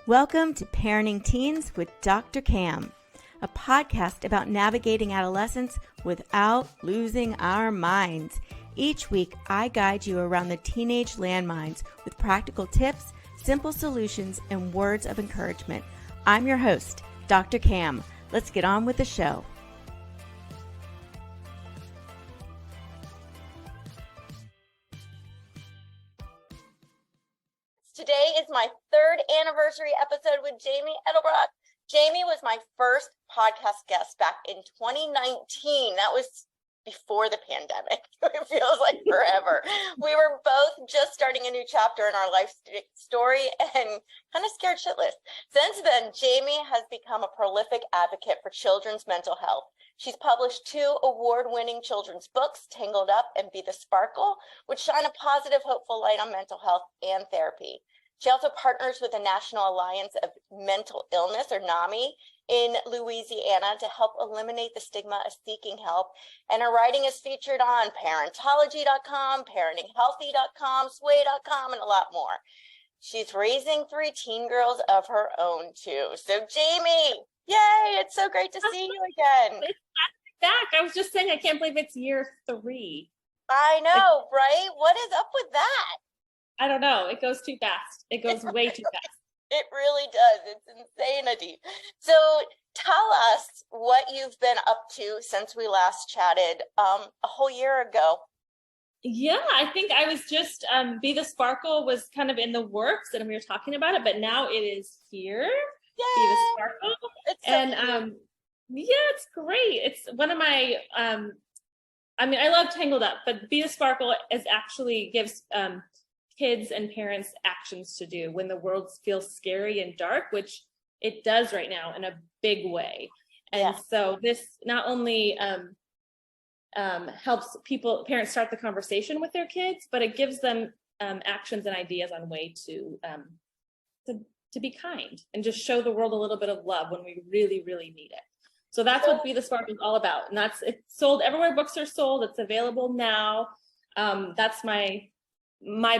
Welcome to Parenting Teens with Dr. Cam, a podcast about navigating adolescence without losing our minds. Each week, I guide you around the teenage landmines with practical tips, simple solutions, and words of encouragement. I'm your host, Dr. Cam. Let's get on with the show. Today is my third anniversary episode with Jamie Edelbrock. Jamie was my first podcast guest back in 2019. That was before the pandemic. It feels like forever. We were both just starting a new chapter in our life story and kind of scared shitless. Since then, Jamie has become a prolific advocate for children's mental health. She's published 2 award-winning children's books, Tangled Up and Be the Sparkle, which shine a positive, hopeful light on mental health and therapy. She also partners with the National Alliance of Mental Illness, or NAMI, in Louisiana to help eliminate the stigma of seeking help. And her writing is featured on parentology.com, parentinghealthy.com, sway.com, and a lot more. She's raising 3 teen girls of her own, too. So, Jamie, yay, it's so great to see you again. It's back. I was just saying, I can't believe it's year 3. I know, right? What is up with that? I don't know. It goes too fast. It goes way too fast. It really does. It's insanity. So tell us what you've been up to since we last chatted a whole year ago. Yeah, I think I was just, Be the Sparkle was kind of in the works and we were talking about it, but now it is here. Yay! Be the Sparkle. It's so and yeah, it's great. It's one of my, I love Tangled Up, but Be the Sparkle actually gives kids and parents actions to do when the world feels scary and dark, which it does right now in a big way. And so this not only helps parents start the conversation with their kids, but it gives them actions and ideas on way to be kind and just show the world a little bit of love when we really, really need it. So that's what Be the Sparkle is all about. And it's sold everywhere books are sold. It's available now. That's my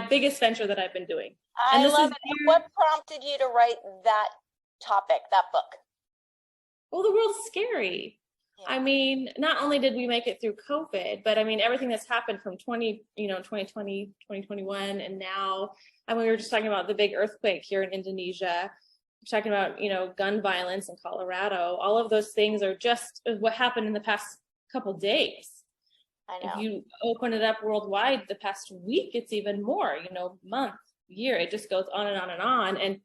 biggest venture that I've been doing. I love it. What prompted you to write that topic, that book? Well, the world's scary. Yeah. I mean, not only did we make it through COVID, but I mean, everything that's happened from 2020, 2021, and now, we were just talking about the big earthquake here in Indonesia. We're talking about, gun violence in Colorado. All of those things are just what happened in the past couple days. I know. If you open it up worldwide, the past week, it's even more, month, year, it just goes on and on and on. And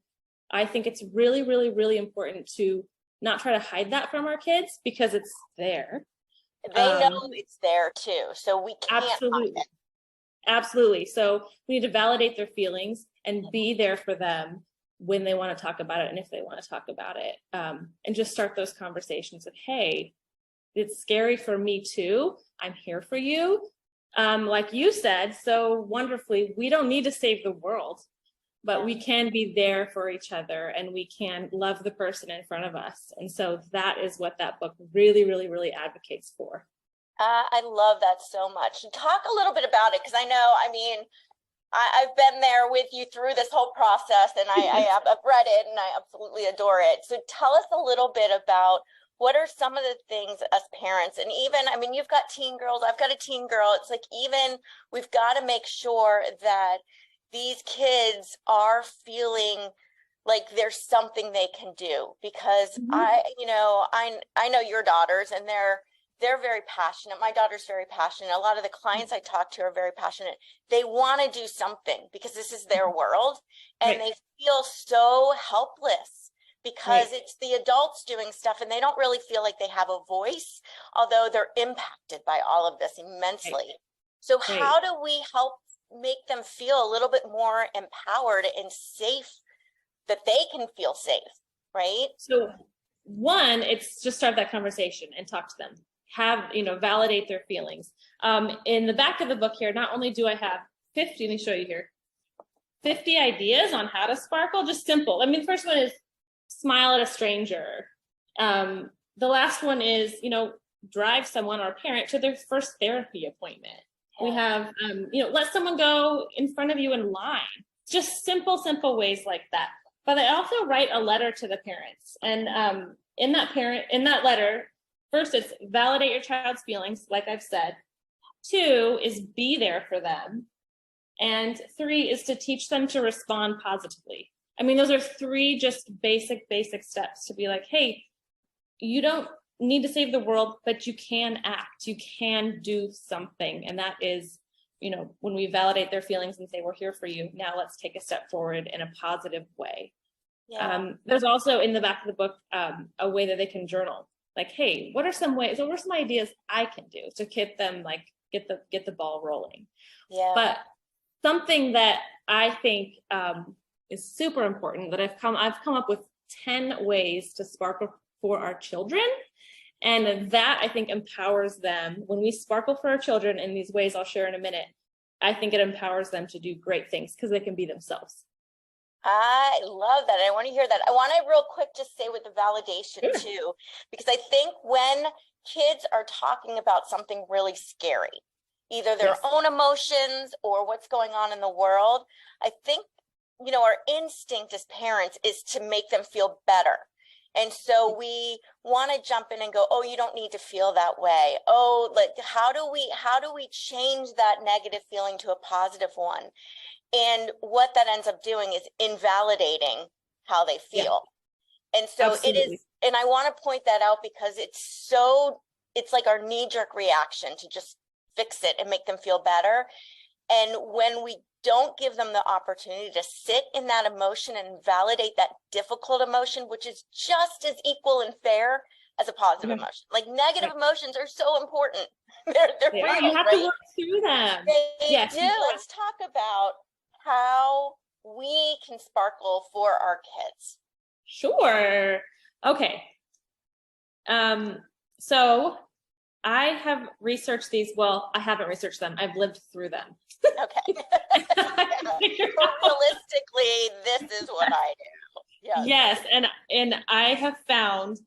I think it's really, really, really important to not try to hide that from our kids because it's there. They know it's there too. So we can't hide it. Absolutely. So we need to validate their feelings and be there for them when they want to talk about it and if they want to talk about it. And just start those conversations of, hey, it's scary for me too. I'm here for you. Like you said so wonderfully, we don't need to save the world, but we can be there for each other and we can love the person in front of us. And so that is what that book really, really, really advocates for. I love that so much. Talk a little bit about it, because I know, I've been there with you through this whole process and I've read it and I absolutely adore it. So tell us a little bit about what are some of the things as parents, and even, you've got teen girls, I've got a teen girl. It's like, even we've got to make sure that these kids are feeling like there's something they can do, because I know your daughters and they're very passionate. My daughter's very passionate. A lot of the clients I talk to are very passionate. They want to do something because this is their world, and they feel so helpless because it's the adults doing stuff and they don't really feel like they have a voice, although they're impacted by all of this immensely. So how do we help make them feel a little bit more empowered and safe, that they can feel safe, right? So one, it's just start that conversation and talk to them. Validate their feelings. In the back of the book here, not only do I have 50, let me show you here, 50 ideas on how to sparkle, just simple. The first one is smile at a stranger. The last one is, drive someone or a parent to their first therapy appointment. We have, let someone go in front of you in line. Just simple ways like that. but I also write a letter to the parents. And in that letter, first it's validate your child's feelings, like I've said. 2 is be there for them. And 3 is to teach them to respond positively. I mean, those are 3 just basic steps to be like, hey, you don't need to save the world, but you can act, you can do something. And that is, when we validate their feelings and say, we're here for you, now let's take a step forward in a positive way. Yeah. There's also in the back of the book a way that they can journal. Like, hey, what are some ideas I can do to get them get the ball rolling? Yeah. But something that I think is super important that I've come up with 10 ways to sparkle for our children. And that I think empowers them. When we sparkle for our children in these ways I'll share in a minute, I think it empowers them to do great things because they can be themselves. I love that. I want to hear that. I want to real quick just say with the validation too, because I think when kids are talking about something really scary, either their own emotions or what's going on in the world, I think, our instinct as parents is to make them feel better. And so we want to jump in and go, oh, you don't need to feel that way. Oh, how do we change that negative feeling to a positive one? And what that ends up doing is invalidating how they feel. Yeah. And so Absolutely. It is, and I want to point that out because it's like our knee-jerk reaction to just fix it and make them feel better. And when we don't give them the opportunity to sit in that emotion and validate that difficult emotion, which is just as equal and fair as a positive emotion. Like negative emotions are so important. They're real, you have to work through them. They do. Let's talk about how we can sparkle for our kids. Sure. Okay. So I have researched these. Well, I haven't researched them. I've lived through them. Okay. Realistically, this is what I do. Yes. And I have found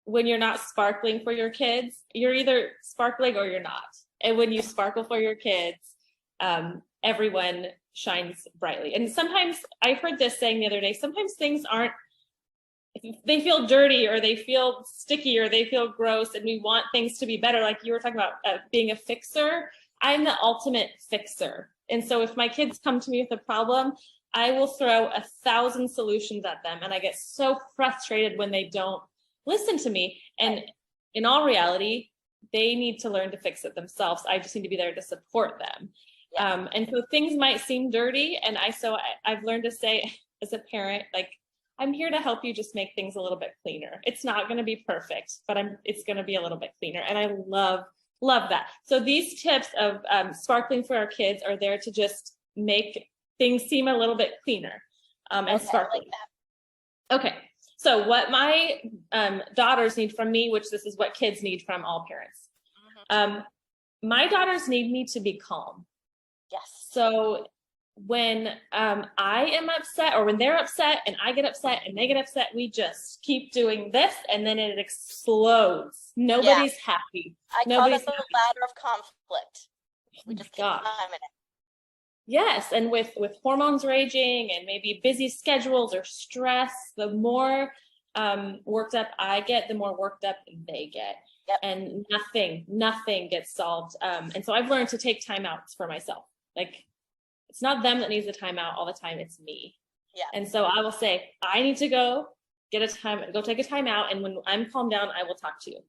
when you're not sparkling for your kids, you're either sparkling or you're not. And when you sparkle for your kids, everyone shines brightly. And sometimes I heard this saying the other day, sometimes things they feel dirty or they feel sticky or they feel gross and we want things to be better. Like you were talking about being a fixer. I'm the ultimate fixer. And so if my kids come to me with a problem, I will throw 1,000 solutions at them. And I get so frustrated when they don't listen to me. And in all reality, they need to learn to fix it themselves. I just need to be there to support them. Yeah. And so things might seem dirty. And I've learned to say as a parent, like, I'm here to help you just make things a little bit cleaner. It's not going to be perfect, but it's going to be a little bit cleaner. And I love that. So these tips of sparkling for our kids are there to just make things seem a little bit cleaner and sparkling. Like okay. So what my daughters need from me, which this is what kids need from all parents. My daughters need me to be calm. Yes. So when I am upset or when they're upset and I get upset and they get upset, we just keep doing this and then it explodes. Nobody's happy. I call this the ladder of conflict. We just keep climbing it. Yes, and with hormones raging and maybe busy schedules or stress, the more worked up I get, the more worked up they get. Yep. And nothing gets solved. And so I've learned to take timeouts for myself. Like, it's not them that needs the timeout all the time, it's me. Yeah. And so I will say, I need to go take a timeout, and when I'm calmed down, I will talk to you.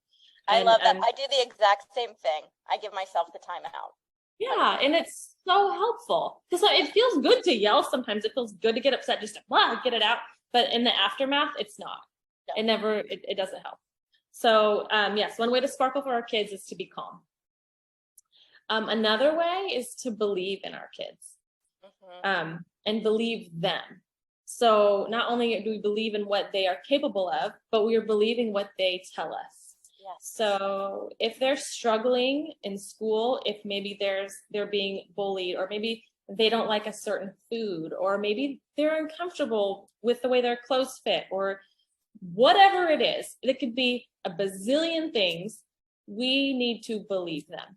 I love that. I do the exact same thing. I give myself the timeout. Yeah, and it's so helpful because it feels good to yell sometimes. It feels good to get upset, just to get it out. But in the aftermath, it's not. No. It doesn't help. So yes, one way to sparkle for our kids is to be calm. Another way is to believe in our kids. And believe them. So not only do we believe in what they are capable of, but we are believing what they tell us. Yes. So if they're struggling in school, if maybe they're being bullied, or maybe they don't like a certain food, or maybe they're uncomfortable with the way their clothes fit, or whatever it is, it could be a bazillion things. We need to believe them.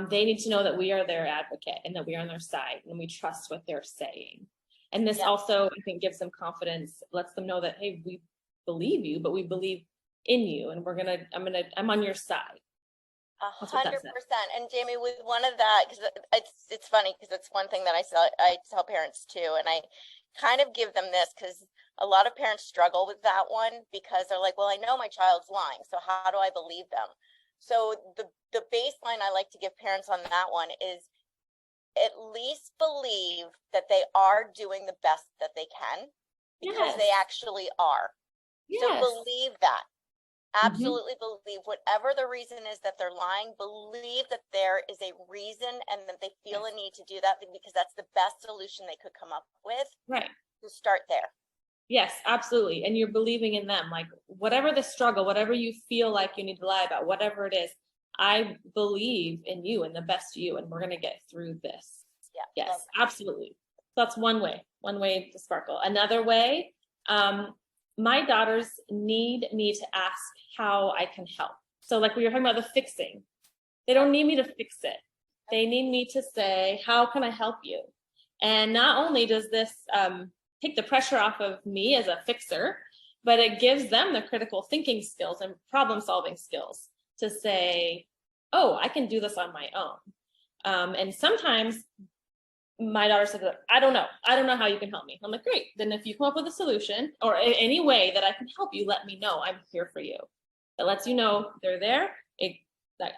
They need to know that we are their advocate and that we are on their side and we trust what they're saying. And this also, I think, gives them confidence, lets them know that, hey, we believe you, but we believe in you, and I'm on your side. 100%. And Jamie, with one of that, because it's funny, because it's one thing that I tell parents too, and I kind of give them this because a lot of parents struggle with that one, because they're like, well, I know my child's lying, so how do I believe them? So the baseline I like to give parents on that one is at least believe that they are doing the best that they can, because they actually are. So believe that. Absolutely believe whatever the reason is that they're lying, believe that there is a reason and that they feel a need to do that, because that's the best solution they could come up with. Right. To start there. Yes, absolutely. And you're believing in them. Like, whatever the struggle, whatever you feel like you need to lie about, whatever it is, I believe in you and the best you, and we're going to get through this. Yeah. Yes, absolutely. So that's one way to sparkle. Another way, my daughters need me to ask how I can help. So like we were talking about the fixing, they don't need me to fix it. They need me to say, how can I help you? And not only does this take the pressure off of me as a fixer, but it gives them the critical thinking skills and problem solving skills to say, oh, I can do this on my own. And sometimes my daughter said, I don't know how you can help me. I'm like, great. Then if you come up with a solution or any way that I can help you, let me know. I'm here for you. It lets you know they're there. It,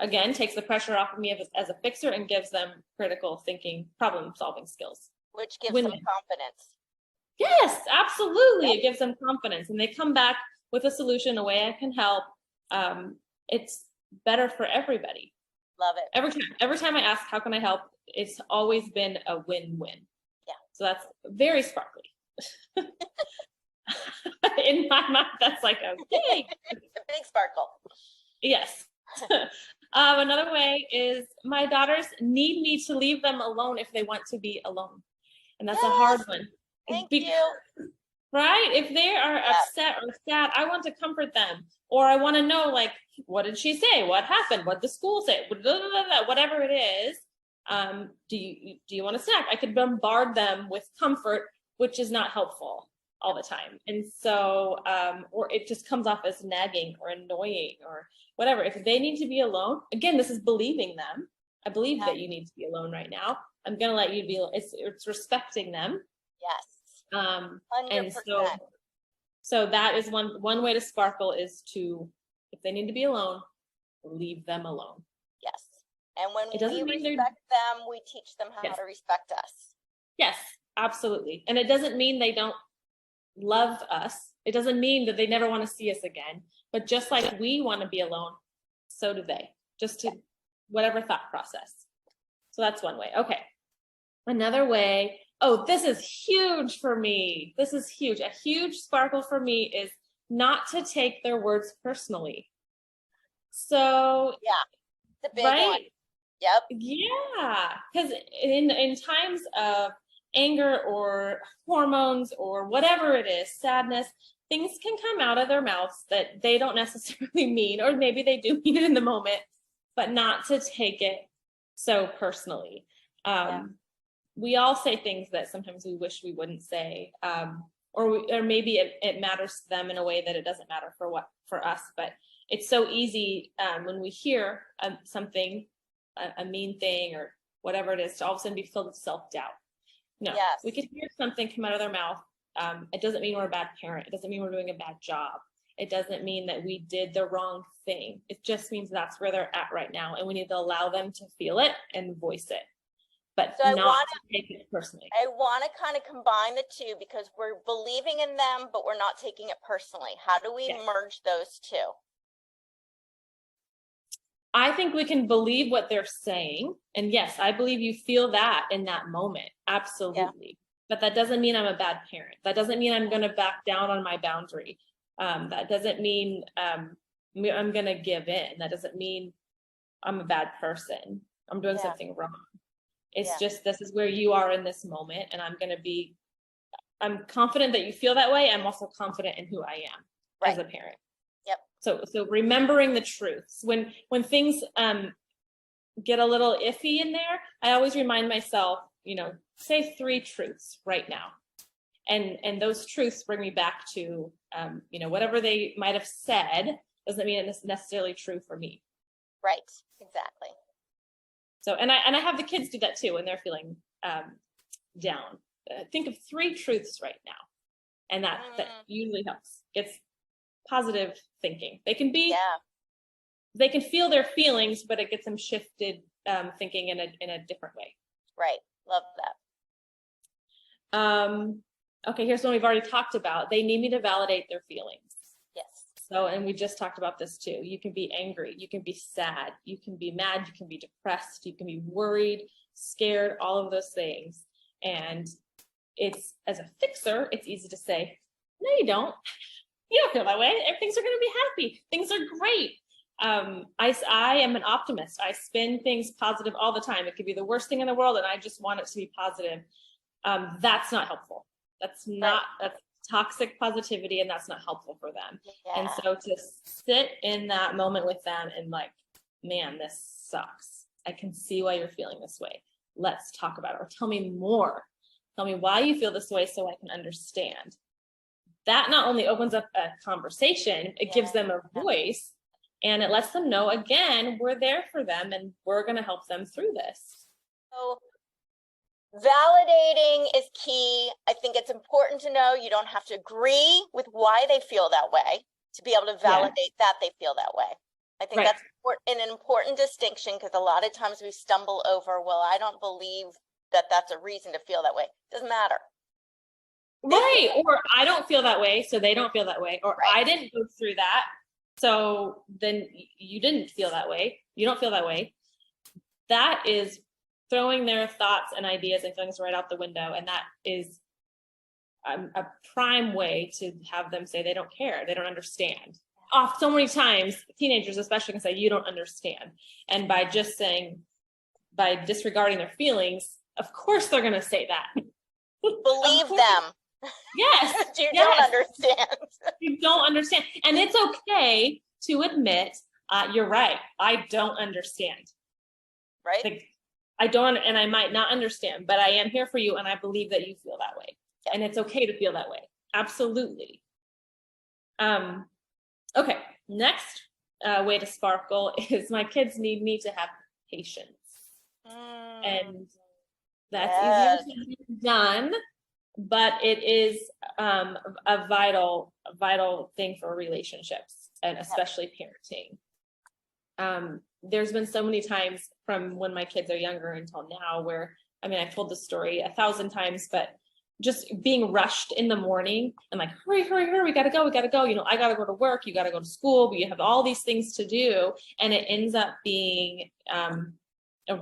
again, takes the pressure off of me as a fixer and gives them critical thinking, problem solving skills. Which gives them confidence. Yes, absolutely. It gives them confidence, and they come back with a solution, a way I can help. It's better for everybody. Love it. Every time I ask, how can I help? It's always been a win-win. Yeah. So that's very sparkly. In my mind, that's like a big, a big sparkle. Yes. Another way is my daughters need me to leave them alone if they want to be alone. And that's a hard one. Thank you. Right? If they are upset or sad, I want to comfort them. Or I want to know, like, what did she say? What happened? What did the school say? Whatever it is. Do you want a snack? I could bombard them with comfort, which is not helpful all the time. And so, or it just comes off as nagging or annoying or whatever. If they need to be alone, again, this is believing them. I believe that you need to be alone right now. I'm going to let you be, it's respecting them. Yes. 100%. And so that is one way to sparkle, is to, if they need to be alone, leave them alone. Yes. And when we respect them, we teach them how to respect us. Yes, absolutely. And it doesn't mean they don't love us. It doesn't mean that they never want to see us again. But just like we want to be alone, so do they. Just to whatever thought process. So that's one way. Okay. Another way, this is huge for me. This is huge. A huge sparkle for me is not to take their words personally. So it's a big one. Yep. Yeah, because in times of anger or hormones or whatever it is, sadness, things can come out of their mouths that they don't necessarily mean, or maybe they do mean it in the moment, but not to take it so personally. We all say things that sometimes we wish we wouldn't say, or maybe it matters to them in a way that it doesn't matter for us. But it's so easy when we hear something, a mean thing or whatever it is, to all of a sudden be filled with self-doubt. No, we could hear something come out of their mouth. It doesn't mean we're a bad parent. It doesn't mean we're doing a bad job. It doesn't mean that we did the wrong thing. It just means that's where they're at right now, and we need to allow them to feel it and voice it, but not to take it personally. I want to kind of combine the two, because we're believing in them, but we're not taking it personally. How do we merge those two? I think we can believe what they're saying. And yes, I believe you feel that in that moment. Absolutely. Yeah. But that doesn't mean I'm a bad parent. That doesn't mean I'm going to back down on my boundary. That doesn't mean I'm going to give in. That doesn't mean I'm a bad person. I'm doing something wrong. It's just, this is where you are in this moment. And I'm confident that you feel that way. I'm also confident in who I am as a parent. So remembering the truths when things get a little iffy in there, I always remind myself, say 3 truths right now. And those truths bring me back to, whatever they might have said doesn't mean it's necessarily true for me. Right. Exactly. So, and I have the kids do that too when they're feeling down. Think of 3 truths right now, and that usually helps. It's positive thinking. They can feel their feelings, but it gets them shifted thinking in a different way. Right. Love that. Okay, here's one we've already talked about. They need me to validate their feelings. Yes. So, and we just talked about this too. You can be angry, you can be sad, you can be mad, you can be depressed, you can be worried, scared, all of those things. And it's, as a fixer, it's easy to say, no, you don't. You don't feel that way. Things are going to be happy. Things are great. I am an optimist. I spin things positive all the time. It could be the worst thing in the world, and I just want it to be positive. That's not helpful. That's toxic positivity, and that's not helpful for them. Yeah. And so to sit in that moment with them and like, man, this sucks. I can see why you're feeling this way. Let's talk about it, or tell me more. Tell me why you feel this way so I can understand. That not only opens up a conversation, it gives them a voice, and it lets them know, again, we're there for them and we're going to help them through this. So validating is key. I think it's important to know you don't have to agree with why they feel that way to be able to validate that they feel that way. I think that's an important distinction, because a lot of times we stumble over, well, I don't believe that that's a reason to feel that way. Doesn't matter. Right. Or I don't feel that way, so they don't feel that way. Or I didn't go through that, so then you didn't feel that way. You don't feel that way. That is throwing their thoughts and ideas and feelings right out the window. And that is a prime way to have them say they don't care, they don't understand. So many times, teenagers especially can say, you don't understand. And by disregarding their feelings, of course they're going to say that. Believe them. Yes. You don't understand. You don't understand. And it's okay to admit, you're right. I don't understand. Right. Like, I don't, and I might not understand, but I am here for you. And I believe that you feel that way. Yep. And it's okay to feel that way. Absolutely. Okay. Next way to sparkle is my kids need me to have patience. And that's easier said than done, but it is a vital thing for relationships, and especially parenting. There's been so many times from when my kids are younger until now where, I've told this story 1,000 times, but just being rushed in the morning and like, hurry, we gotta go. I gotta go to work, you gotta go to school, but you have all these things to do. And it ends up being a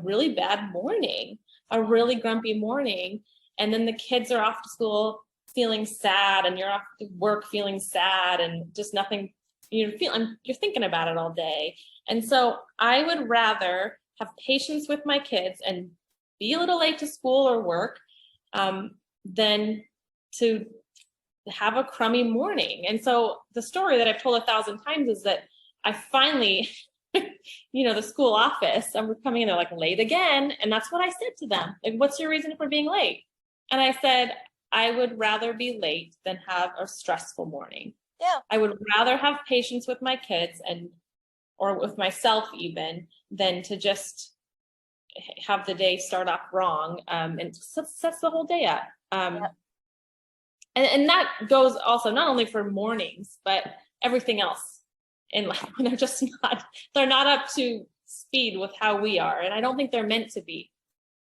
really bad morning, a really grumpy morning. And then the kids are off to school feeling sad, and you're off to work feeling sad, and just nothing, you're thinking about it all day. And so I would rather have patience with my kids and be a little late to school or work than to have a crummy morning. And so the story that I've told 1,000 times is that I finally, the school office, I'm coming in there like late again. And that's what I said to them. Like, what's your reason for being late? And I said, I would rather be late than have a stressful morning. Yeah. I would rather have patience with my kids or with myself even, than to just have the day start off wrong and sets the whole day up. And that goes also not only for mornings, but everything else in life. When they're not up to speed with how we are. And I don't think they're meant to be.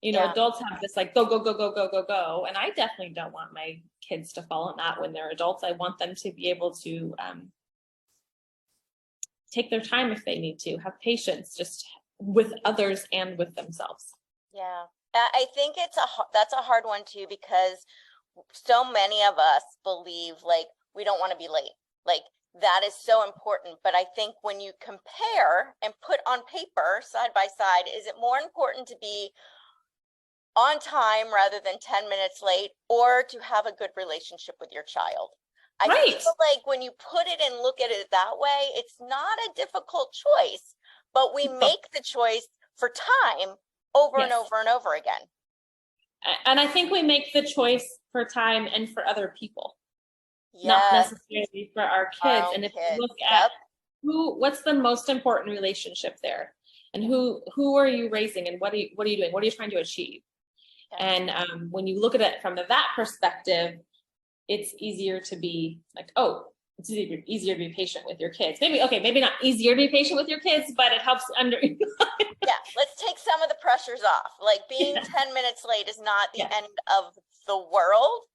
Adults have this like, go. And I definitely don't want my kids to follow that when they're adults. I want them to be able to take their time if they need to, have patience just with others and with themselves. Yeah. I think that's a hard one too, because so many of us believe like we don't want to be late. Like that is so important. But I think when you compare and put on paper side by side, is it more important to be on time rather than 10 minutes late, or to have a good relationship with your child? I feel like when you put it and look at it that way, it's not a difficult choice, but we make the choice for time over and over and over again. And I think we make the choice for time and for other people, not Yes, necessarily for our our kids. own And if kids. you look at Yep. what's the most important relationship there, and who are you raising, and what are you doing? What are you trying to achieve? Yeah. And when you look at it from that perspective, it's easier to be like, oh, it's easier to be patient with your kids. Maybe not easier to be patient with your kids, but it helps under. Yeah, let's take some of the pressures off. Like being Yeah. 10 minutes late is not the Yeah. end of the world.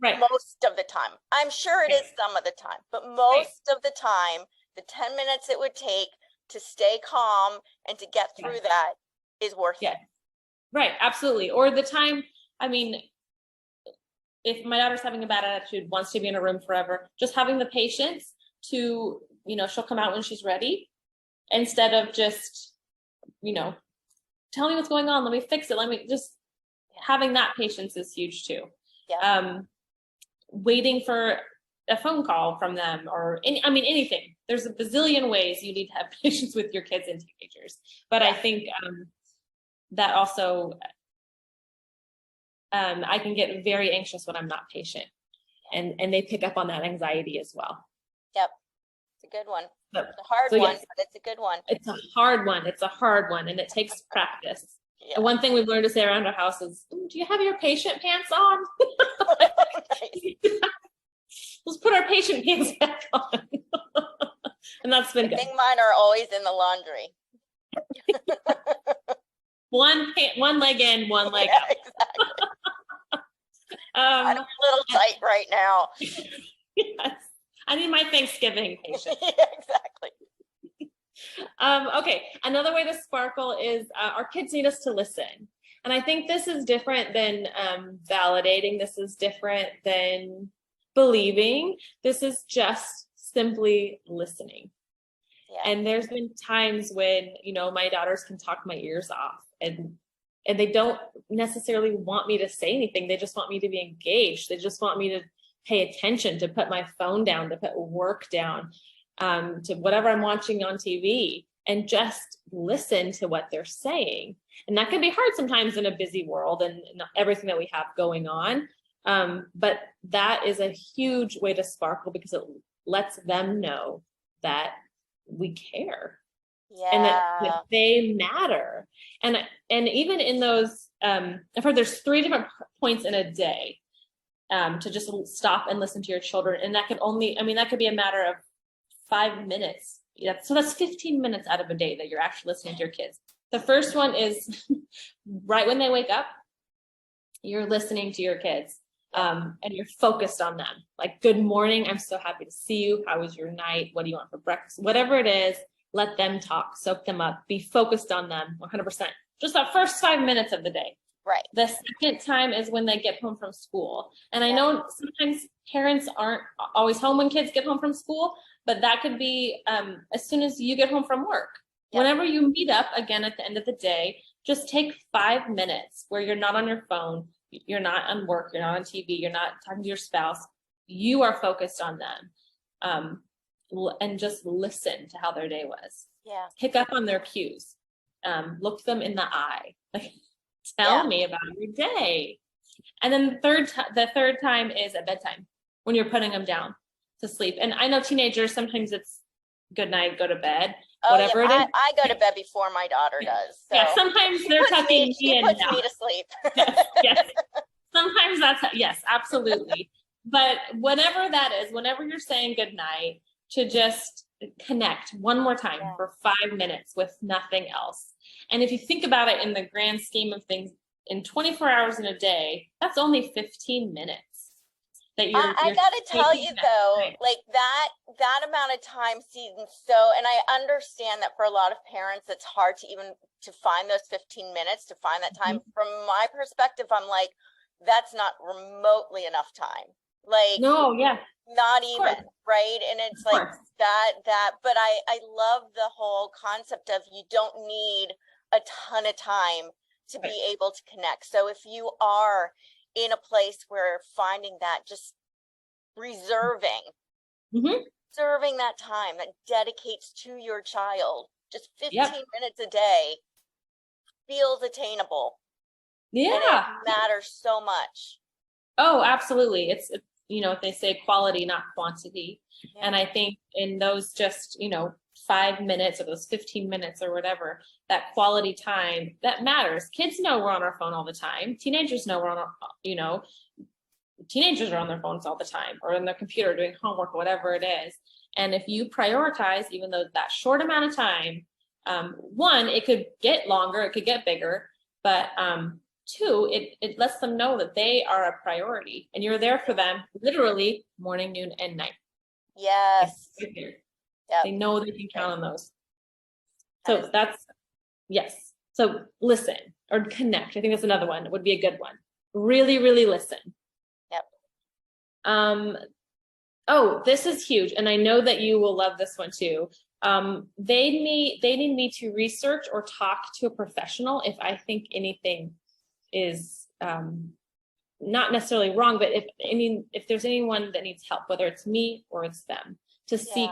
Right. Most of the time. I'm sure it is some of the time, but most of the time, the 10 minutes it would take to stay calm and to get through that is worth it. Right, absolutely. Or the time, I mean, if my daughter's having a bad attitude, wants to be in a room forever, just having the patience to, she'll come out when she's ready, instead of just, tell me what's going on, let me fix it, let me just, having that patience is huge too. Yeah. Waiting for a phone call from them, or anything. There's a bazillion ways you need to have patience with your kids and teenagers. But I think that also, I can get very anxious when I'm not patient, and they pick up on that anxiety as well. Yep. It's a good one. So, it's a hard one, but it's a good one. It's a hard one, and it takes practice. Yeah. And one thing we've learned to say around our house is, do you have your patient pants on? Let's put our patient pants back on. And that's been good. I think mine are always in the laundry. One leg in, one leg out. Exactly. I'm a little tight right now. Yes. I need my Thanksgiving patience. Yeah, exactly. Okay, another way to sparkle is our kids need us to listen. And I think this is different than validating. This is different than believing. This is just simply listening. Yeah. And there's been times when, my daughters can talk my ears off, and they don't necessarily want me to say anything. They just want me to be engaged. They just want me to pay attention, to put my phone down, to put work down, to whatever I'm watching on TV, and just listen to what they're saying. And that can be hard sometimes in a busy world and everything that we have going on. But that is a huge way to sparkle, because it lets them know that we care. Yeah. And that they matter. And even in those, I've heard there's 3 different points in a day to just stop and listen to your children. And that could be a matter of 5 minutes. So that's 15 minutes out of a day that you're actually listening to your kids. The first one is right when they wake up, you're listening to your kids, and you're focused on them. Like, good morning, I'm so happy to see you. How was your night? What do you want for breakfast? Whatever it is, let them talk, soak them up, be focused on them 100%. Just that first 5 minutes of the day. Right. The second time is when they get home from school. And I know sometimes parents aren't always home when kids get home from school, but that could be as soon as you get home from work. Yeah. Whenever you meet up again at the end of the day, just take 5 minutes where you're not on your phone, you're not on work, you're not on TV, you're not talking to your spouse. You are focused on them, and just listen to how their day was. Yeah. Pick up on their cues. Look them in the eye. Like, tell me about your day. And then the third time is at bedtime, when you're putting them down to sleep. And I know teenagers, sometimes it's good night, go to bed, whatever it is. I go to bed before my daughter does. So. Yeah, sometimes they're tucking me in. She puts me to sleep. Yes. Sometimes yes, absolutely. But whatever that is, whenever you're saying good night, to just connect one more time for 5 minutes with nothing else. And if you think about it in the grand scheme of things, in 24 hours in a day, that's only 15 minutes. That you're I gotta tell you though, time. Like that amount of time seems so, and I understand that for a lot of parents, it's hard to even to find those 15 minutes, to find that time. From my perspective, I'm like, that's not remotely enough time. Like, no, not even, right? And it's like that, but I love the whole concept of you don't need a ton of time to be able to connect. So if you are in a place where finding that, just reserving that time that dedicates to your child, just 15 minutes a day feels attainable. Yeah. And it matters so much. Oh, absolutely. It's, they say quality, not quantity. Yeah. And I think in those just, 5 minutes or those 15 minutes or whatever, that quality time, that matters. Kids know we're on our phone all the time. Teenagers know we're on our, teenagers are on their phones all the time or on their computer doing homework, whatever it is. And if you prioritize, even though that short amount of time, one, it could get longer, it could get bigger, but two, it lets them know that they are a priority and you're there for them literally morning, noon, and night. Yes. Yep. They know they can count on those. So that's, yes. So listen or connect. I think that's another one. It would be a good one. Really, really listen. Yep. Oh, this is huge. And I know that you will love this one too. They need me to research or talk to a professional if I think anything is not necessarily wrong, but if there's anyone that needs help, whether it's me or it's them, to seek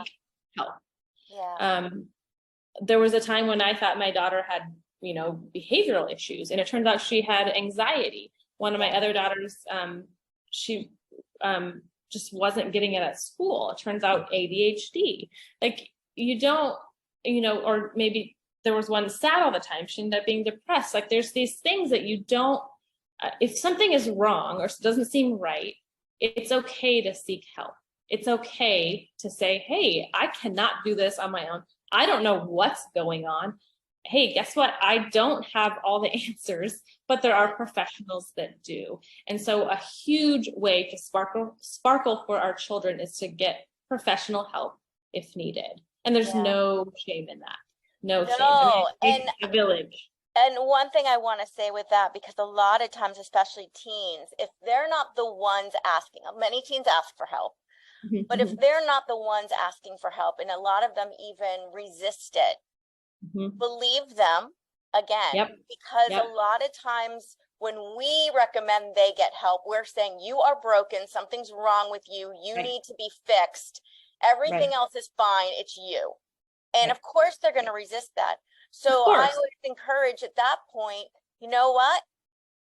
help. Yeah. There was a time when I thought my daughter had, behavioral issues, and it turns out she had anxiety. One of my other daughters, she just wasn't getting it at school. It turns out ADHD. Like you don't, or maybe there was one sad all the time. She ended up being depressed. Like there's these things that you don't, if something is wrong or doesn't seem right, it's okay to seek help. It's okay to say, hey, I cannot do this on my own. I don't know what's going on. Hey, guess what? I don't have all the answers, but there are professionals that do. And so a huge way to sparkle for our children is to get professional help if needed. And there's no shame in that. No shame. And a village. And one thing I want to say with that, because a lot of times, especially teens, if they're not the ones asking, many teens ask for help, but if they're not the ones asking for help, and a lot of them even resist it, believe them again, because a lot of times when we recommend they get help, we're saying you are broken, something's wrong with you, you need to be fixed, everything else is fine, it's you. And of course they're going to resist that. So I would encourage at that point, you know what?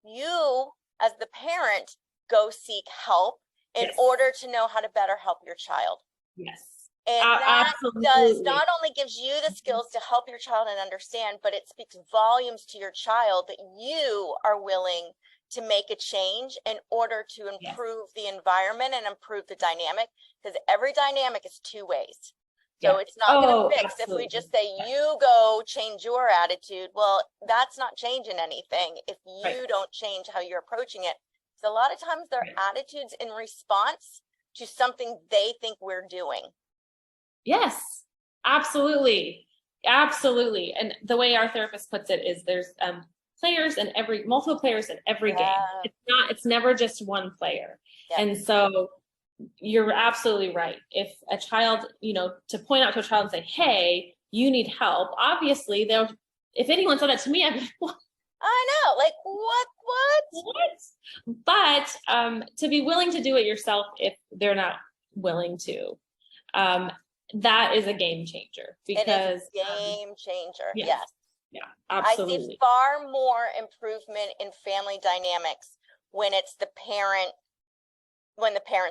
You as the parent go seek help in order to know how to better help your child. Yes. And that does not only gives you the skills to help your child and understand, but it speaks volumes to your child that you are willing to make a change in order to improve the environment and improve the dynamic, because every dynamic is two ways. So it's not going to fix if we just say, you go change your attitude. Well, that's not changing anything if you don't change how you're approaching it. So a lot of times their attitudes in response to something they think we're doing. Yes, absolutely. Absolutely. And the way our therapist puts it is there's players in multiple players in every game. It's never just one player. And so you're absolutely right. If a child, to point out to a child and say, hey, you need help, obviously if anyone said that to me, I'd be like, what? I know, like what? But to be willing to do it yourself if they're not willing to, that is a game changer, because it is a game changer. Yes. Yeah, absolutely. I see far more improvement in family dynamics when it's the parent's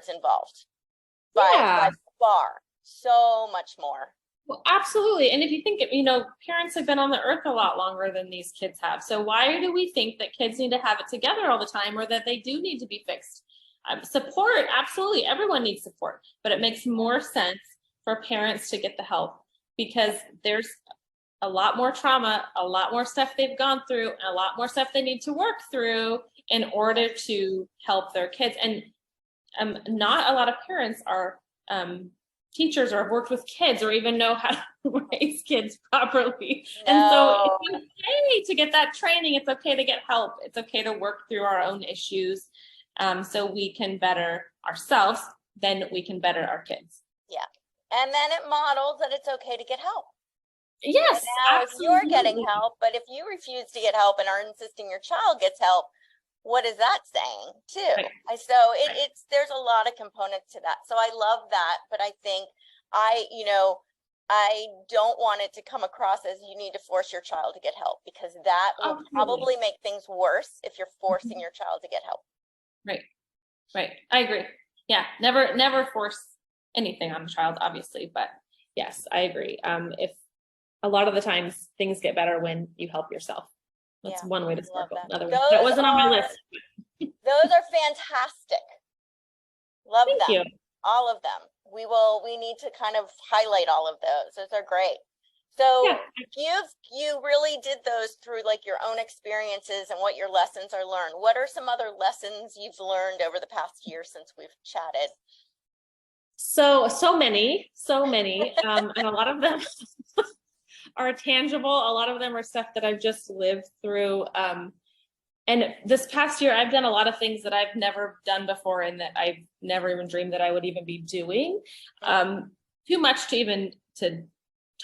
involved. By far, so much more. Well, absolutely. And if you think, parents have been on the earth a lot longer than these kids have. So why do we think that kids need to have it together all the time, or that they do need to be fixed? Support, absolutely. Everyone needs support, but it makes more sense for parents to get the help, because there's a lot more trauma, a lot more stuff they've gone through, and a lot more stuff they need to work through in order to help their kids. And not a lot of parents are teachers or have worked with kids or even know how to raise kids properly. No. And so it's okay to get that training. It's okay to get help. It's okay to work through our own issues so we can better ourselves, then we can better our kids. Yeah. And then it models that it's okay to get help. Yes. And now if you're getting help, but if you refuse to get help and are insisting your child gets help, what is that saying too? Right. So it's there's a lot of components to that. So I love that, but I think I don't want it to come across as you need to force your child to get help, because that will probably make things worse if you're forcing your child to get help. Right. I agree. Yeah. Never force anything on the child, obviously, but yes, I agree. If a lot of the times things get better when you help yourself. That's one way to sparkle. Another way. That wasn't on my list. Those are fantastic. Love Thank them. you. All of them. We need to kind of highlight all of those. Those are great. So you really did those through like your own experiences and what your lessons are learned. What are some other lessons you've learned over the past year since we've chatted? So many, and a lot of them are tangible. A lot of them are stuff that I've just lived through. And this past year, I've done a lot of things that I've never done before and that I've never even dreamed that I would even be doing. Too much to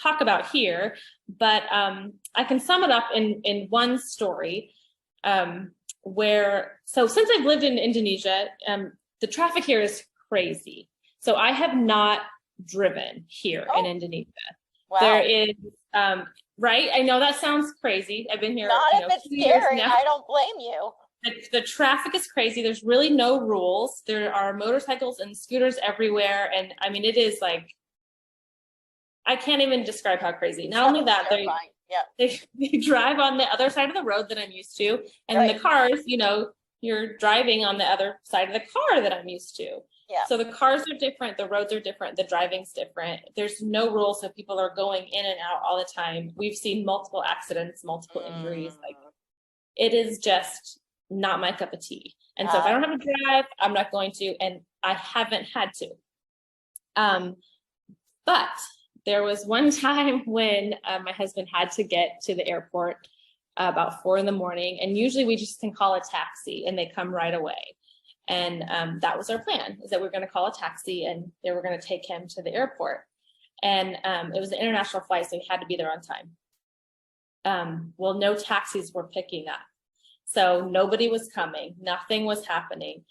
talk about here, but I can sum it up in one story so since I've lived in Indonesia, the traffic here is crazy. So I have not driven here in Indonesia. Wow. There is, right? I know that sounds crazy. I've been here. Not if it's scary. I don't blame you. The traffic is crazy. There's really no rules. There are motorcycles and scooters everywhere. And I mean, it is like, I can't even describe how crazy. Not only that, they drive on the other side of the road that I'm used to. And the cars, you're driving on the other side of the car that I'm used to. Yeah. So the cars are different, the roads are different, the driving's different. There's no rules, so people are going in and out all the time. We've seen multiple accidents, multiple injuries. Like, it is just not my cup of tea. And so if I don't have to drive, I'm not going to, and I haven't had to. But there was one time when my husband had to get to the airport about 4 a.m, and usually we just can call a taxi and they come right away. And that was our plan, is that we're going to call a taxi and they were going to take him to the airport. And it was an international flight, so he had to be there on time. Well, no taxis were picking up. So nobody was coming. Nothing was happening.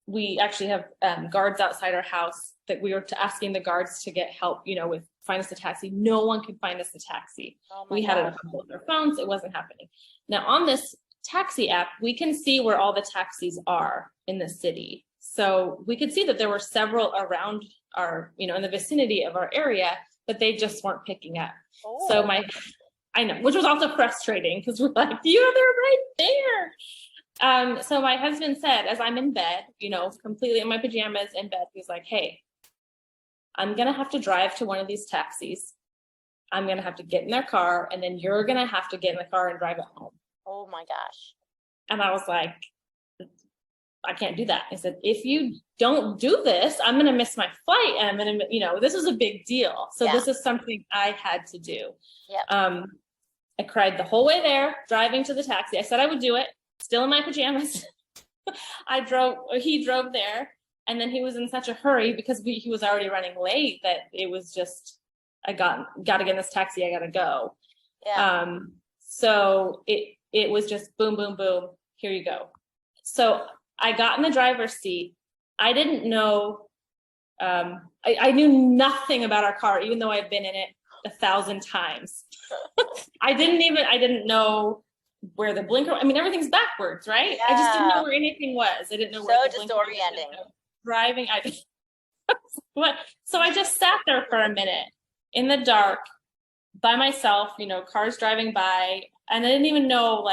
We actually have guards outside our house that we were asking the guards to get help, with find us a taxi. No one could find us a taxi. We had it on both our phones. It wasn't happening. Now on this taxi app, we can see where all the taxis are in the city. So we could see that there were several around our, in the vicinity of our area, but they just weren't picking up. So I know, which was also frustrating because we're like, they're right there. So my husband said, as I'm in bed, completely in my pajamas in bed, he's like, hey, I'm going to have to drive to one of these taxis. I'm going to have to get in their car, and then you're going to have to get in the car and drive it home. Oh my gosh. And I was like, I can't do that. I said, if you don't do this, I'm going to miss my flight. And I'm going to, this was a big deal. So this is something I had to do. Yep. I cried the whole way there, driving to the taxi. I said I would do it, still in my pajamas. He drove there, and then he was in such a hurry because he was already running late that it was just, I got to get in this taxi. I got to go. Yeah. So it was just boom, boom, boom. Here you go. So I got in the driver's seat. I didn't know, I knew nothing about our car, even though I've been in it 1,000 times. I didn't know where the blinker, everything's backwards, right? Yeah. I just didn't know where anything was. I didn't know where the blinker was. So disorienting. Driving, so I just sat there for a minute in the dark by myself, cars driving by, and I didn't even know,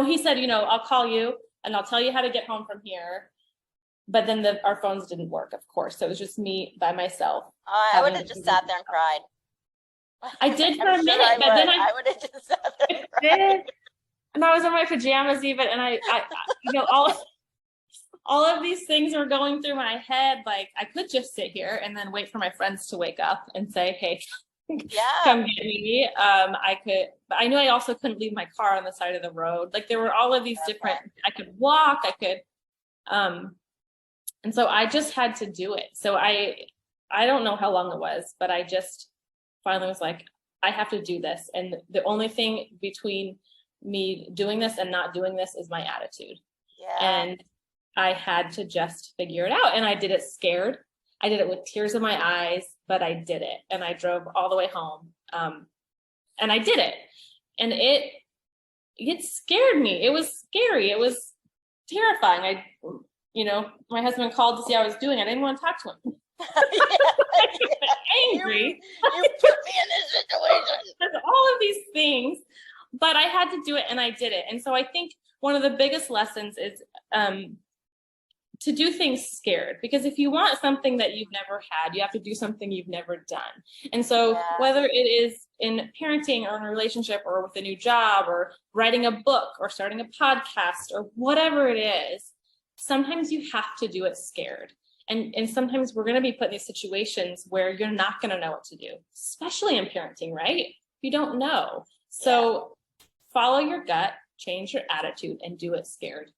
he said, I'll call you and I'll tell you how to get home from here. But then our phones didn't work, of course. So it was just me by myself. I would have just sat there and cried. I did for a minute, but then I would have just sat there and cried. And I was in my pajamas even, and I all of these things were going through my head. Like, I could just sit here and then wait for my friends to wake up and say, hey, come get me. I could, but I knew I also couldn't leave my car on the side of the road. Like, there were all of these different, I could walk, and so I just had to do it. So I don't know how long it was, but I just finally was like, I have to do this. And the only thing between me doing this and not doing this is my attitude. Yeah. And I had to just figure it out. And I did it scared. I did it with tears in my eyes, but I did it. And I drove all the way home. And I did it. And it scared me. It was scary. It was terrifying. My husband called to see how I was doing. I didn't want to talk to him. Angry. You put me in this situation. There's all of these things, but I had to do it and I did it. And so I think one of the biggest lessons is to do things scared, because if you want something that you've never had, you have to do something you've never done. And so whether it is in parenting or in a relationship or with a new job or writing a book or starting a podcast or whatever it is, sometimes you have to do it scared. And sometimes we're going to be put in these situations where you're not going to know what to do, especially in parenting, right? You don't know. So follow your gut, change your attitude, and do it scared.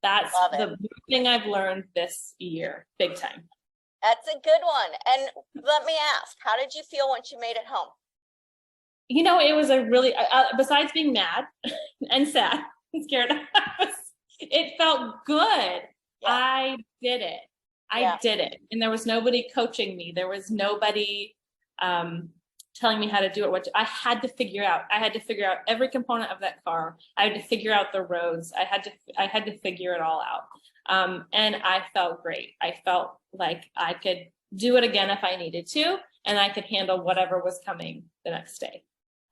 That's the thing I've learned this year, big time. That's a good one. And let me ask, how did you feel once you made it home? It was a really, besides being mad and sad and scared, it felt good. Yeah. I did it. I did it. And there was nobody coaching me. There was nobody telling me how to do it. I had to figure out. I had to figure out every component of that car. I had to figure out the roads. I had to figure it all out. And I felt great. I felt like I could do it again if I needed to, and I could handle whatever was coming the next day.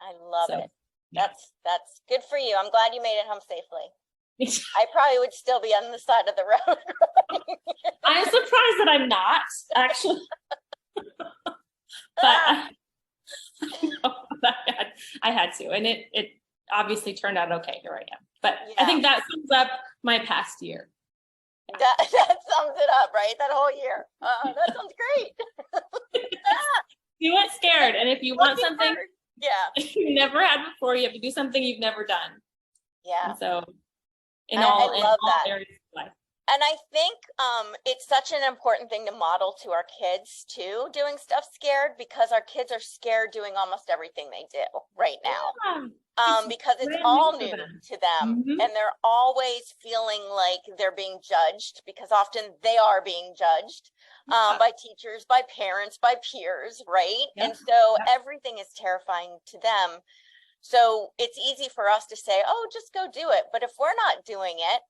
I love it. That's good for you. I'm glad you made it home safely. I probably would still be on the side of the road. I'm surprised that I'm not, actually. But I had to, and it obviously turned out okay. Here I am. But I think that sums up my past year. That sums it up, right? That whole year. That sounds great. Do it scared, and if you want something you never had before, you have to do something you've never done. Yeah. And so in all areas of life. And I think it's such an important thing to model to our kids too, doing stuff scared, because our kids are scared doing almost everything they do right now. Because it's all new to them, and they're always feeling like they're being judged, because often they are being judged by teachers, by parents, by peers, right? And so everything is terrifying to them. So it's easy for us to say, oh, just go do it. But if we're not doing it,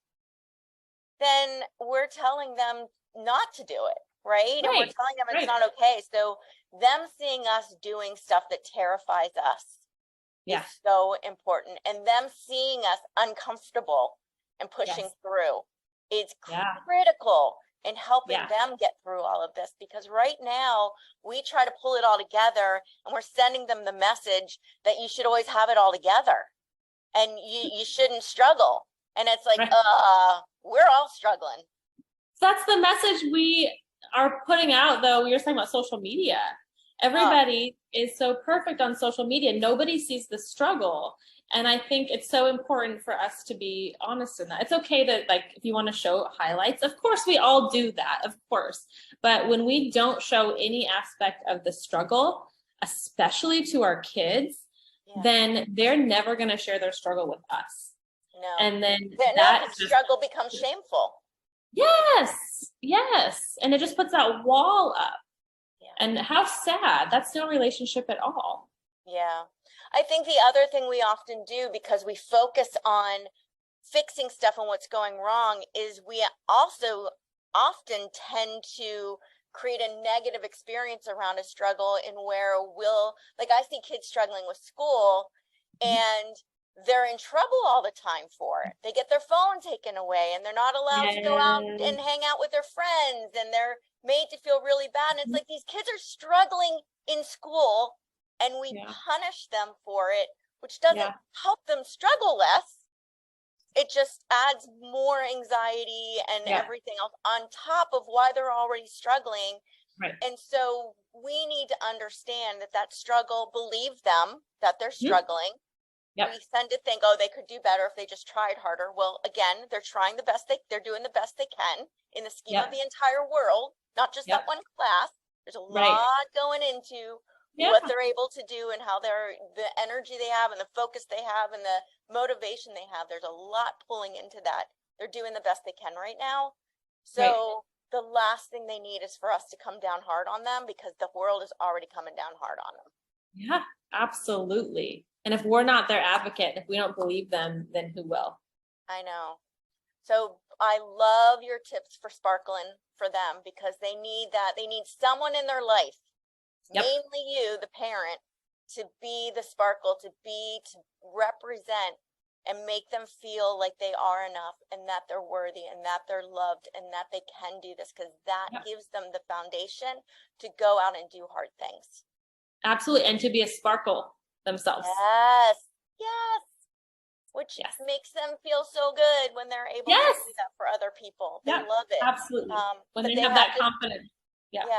then we're telling them not to do it, right? And we're telling them it's not okay. So them seeing us doing stuff that terrifies us is so important. And them seeing us uncomfortable and pushing through is critical in helping them get through all of this. Because right now we try to pull it all together, and we're sending them the message that you should always have it all together and you shouldn't struggle. And it's like, we're all struggling. So that's the message we are putting out, though. We were talking about social media. Everybody is so perfect on social media. Nobody sees the struggle. And I think it's so important for us to be honest in that. It's okay that, like, if you want to show highlights, of course, we all do that, of course. But when we don't show any aspect of the struggle, especially to our kids, then they're never going to share their struggle with us. No. And then the struggle becomes shameful. Yes. And it just puts that wall up. And how sad. That's no relationship at all. Yeah. I think the other thing we often do, because we focus on fixing stuff and what's going wrong, is we also often tend to create a negative experience around a struggle, in where I see kids struggling with school, and they're in trouble all the time for it. They get their phone taken away, and they're not allowed to go out and hang out with their friends, and they're made to feel really bad. And it's like, these kids are struggling in school, and we punish them for it, which doesn't help them struggle less. It just adds more anxiety and everything else on top of why they're already struggling. Right. And so we need to understand that struggle, believe them that they're struggling. Yep. We tend to think, they could do better if they just tried harder. Well, again, they're trying the best they're doing the best they can in the scheme of the entire world, not just that one class. There's a lot going into what they're able to do, and how the energy they have, and the focus they have, and the motivation they have. There's a lot pulling into that. They're doing the best they can right now. So the last thing they need is for us to come down hard on them, because the world is already coming down hard on them. Yeah, absolutely. And if we're not their advocate, if we don't believe them, then who will? I know. So I love your tips for sparkling for them, because they need that. They need someone in their life, mainly you, the parent, to be the sparkle, to represent and make them feel like they are enough, and that they're worthy, and that they're loved, and that they can do this, because that gives them the foundation to go out and do hard things. Absolutely. And to be a sparkle themselves. Yes. Which makes them feel so good when they're able to do that for other people. They love it. Absolutely. When they have that confidence.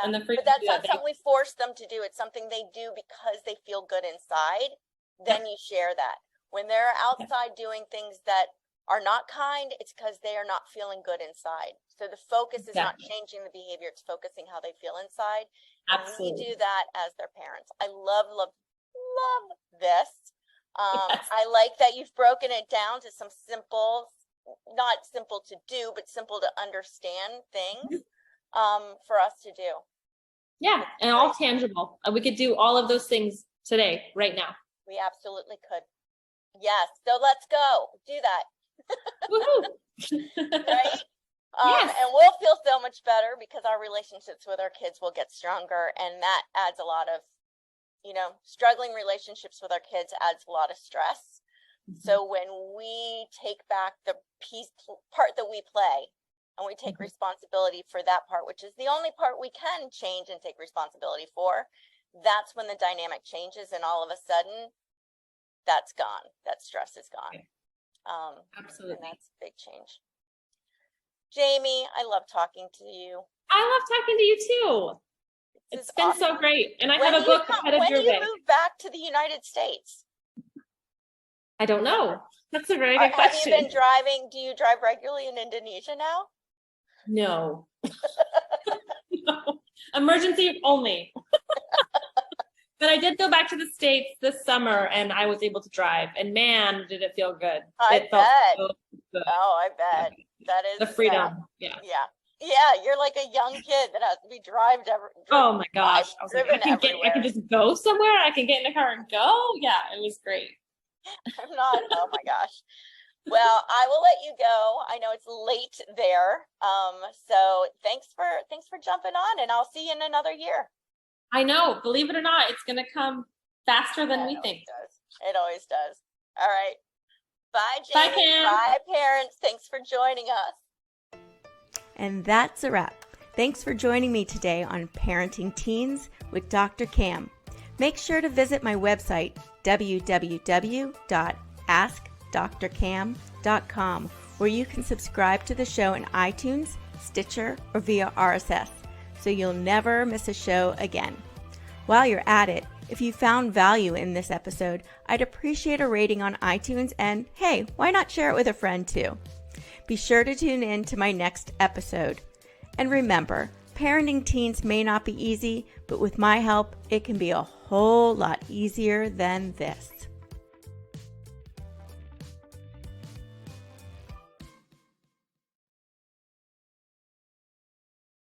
And the freedom. But that's not something we force them to do. It's something they do because they feel good inside. Then you share that. When they're outside doing things that are not kind, it's because they are not feeling good inside. So the focus is not changing the behavior. It's focusing how they feel inside. Absolutely. And we do that as their parents. I love this. I like that you've broken it down to some simple, not simple to do, but simple to understand things for us to do. Yeah. And all tangible. We could do all of those things today, right now. We absolutely could. Yes. So let's go. Do that. Right? And we'll feel so much better, because our relationships with our kids will get stronger, and that adds a lot of, struggling relationships with our kids adds a lot of stress. So when we take back the part that we play, and we take responsibility for that part, which is the only part we can change and take responsibility for, that's when the dynamic changes, and all of a sudden that's gone. That stress is gone. Absolutely. And that's a big change. Jamie, I love talking to you. I love talking to you too. It's been awesome. So great. And I have a book headed your way. When do you move back to the United States? I don't know. That's a very good question. Have you been driving? Do you drive regularly in Indonesia now? No. No. Emergency only. But I did go back to the States this summer, and I was able to drive, and man, did it feel good. I bet. So good. Oh, I bet. That is the freedom. Yeah, you're like a young kid that has to be driven. Oh my gosh. I was like, I can just go somewhere. I can get in the car and go. Yeah, it was great. I'm not. Oh my gosh. Well, I will let you go. I know it's late there. So thanks for jumping on, and I'll see you in another year. I know. Believe it or not, it's going to come faster than we think. It always does. All right. Bye, Jamie. Bye, Cam. Bye, parents. Thanks for joining us. And that's a wrap. Thanks for joining me today on Parenting Teens with Dr. Cam. Make sure to visit my website, www.askdrcam.com, where you can subscribe to the show in iTunes, Stitcher, or via RSS, so you'll never miss a show again. While you're at it, if you found value in this episode, I'd appreciate a rating on iTunes, and hey, why not share it with a friend too? Be sure to tune in to my next episode. And remember, parenting teens may not be easy, but with my help, it can be a whole lot easier than this.